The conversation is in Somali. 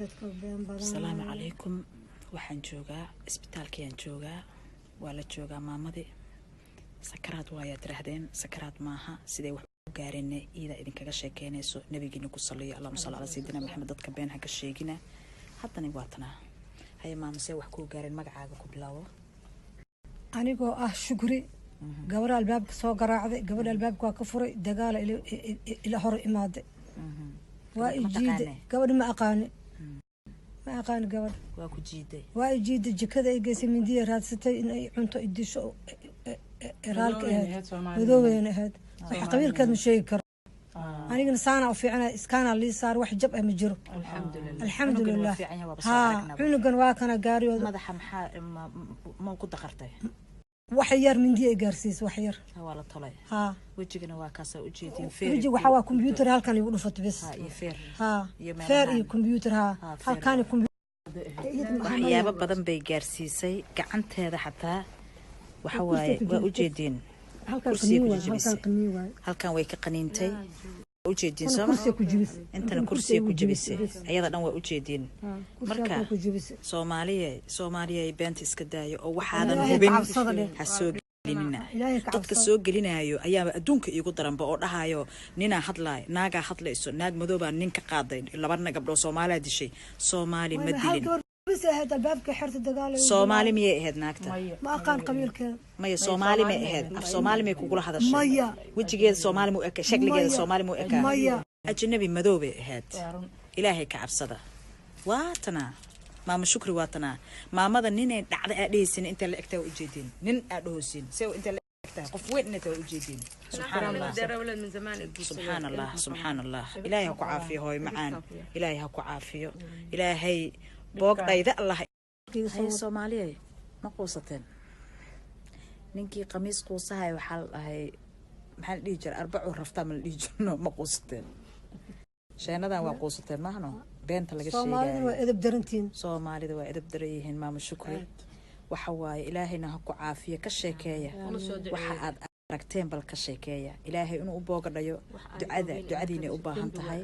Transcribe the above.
السلام عليكم waxaan joogaa isbitaalkayaan joogaa waa la joogaa maamadii sakaraad waa tirahdeen sakaraad maaha sidee wax u gaareenay ida idinkaga sheekeynayso nabigeena ku saliyo allahumma salli ala sayyidina maxamed dadka been ha ka sheegina haddana waa tana hay maama see wax ku gaareen magacaaga ku bilaawo anigoo ah shukri gabadha albaabka soo garaacday gabadha albaabka waa ka furay dagaal ila hor imaaday waa ijiiday gabadha ma aqaani gabadh waa ku jiiday waa ijiiday jikada ay geysay mindiya raadsatay in ay cunto idisho iraalka ahayd madoweyna ahayd wax qabiilkeed ma sheegi karo anigana saana u fiicnaa iskaana lii saar wax jab ma jiro alxamdulillah cunugan waa kana gaariyooda madaxa maxaa ma ku daqartay wax yar mindiya ay gaarsiisay wax yar waa la tolay wajigana waa kaasa u jeedin waji waxa waa computer halkan igu dhufato bas feer iyo computer halkan waxyaabo badan bay gaarsiisay gacanteeda xataa waxa waaye waa u jeedin halkan way ka qaniintay u jeedin sama intana kursiga ku jabisay ayada dhan waa u jeedin marka Soomaaliya beenta iska daayo oo waxaadan hubin ha soo gelinina dadka soo gelinayo ayaa adduunka iigu daranba oo dhahayo nina hadlay naaga hadlayso naag madooba nin ka qaaday laba gabdhood Soomaaliya dishay Soomaali ma dilin Soomaali miyay ahayd naagta ma aqaan qabiilkeeda maya Soomaali ma ahayd af Soomaali may kugula hadashay wajigeeda Soomaali mu eka shakligeeda Soomaali mu eka ajnabi madoobe ahayd ilaahay ka cabsada waatana maama shukri waatana maamada ninay dhacday aadhaysin inta la egtaa u jeedin nin aadhoosin see inta la egtaa qof weyn inta u jeedin subhanallah ilaahay ha ku caafiyo hooy macaan ilaahay ha ku caafiyo ilaahay boogdayda allah hay Soomaaliya ma quusateen ninkii qamiis quusahay waxa la dhahay maxaa la dhigi jiray arbaco rafta ma la dhigi jirno ma quusateen sheenadan waa quusateen maahno beenta laga sheegay Soomaalida waa edeb dareeyeen maama shukri waxa waaye ilaahayna ha ku caafiyo ka sheekeeya waxa aad aragteen bal ka sheekeeya ilaahay inuu u boogadhayo ducadiina u baahan tahay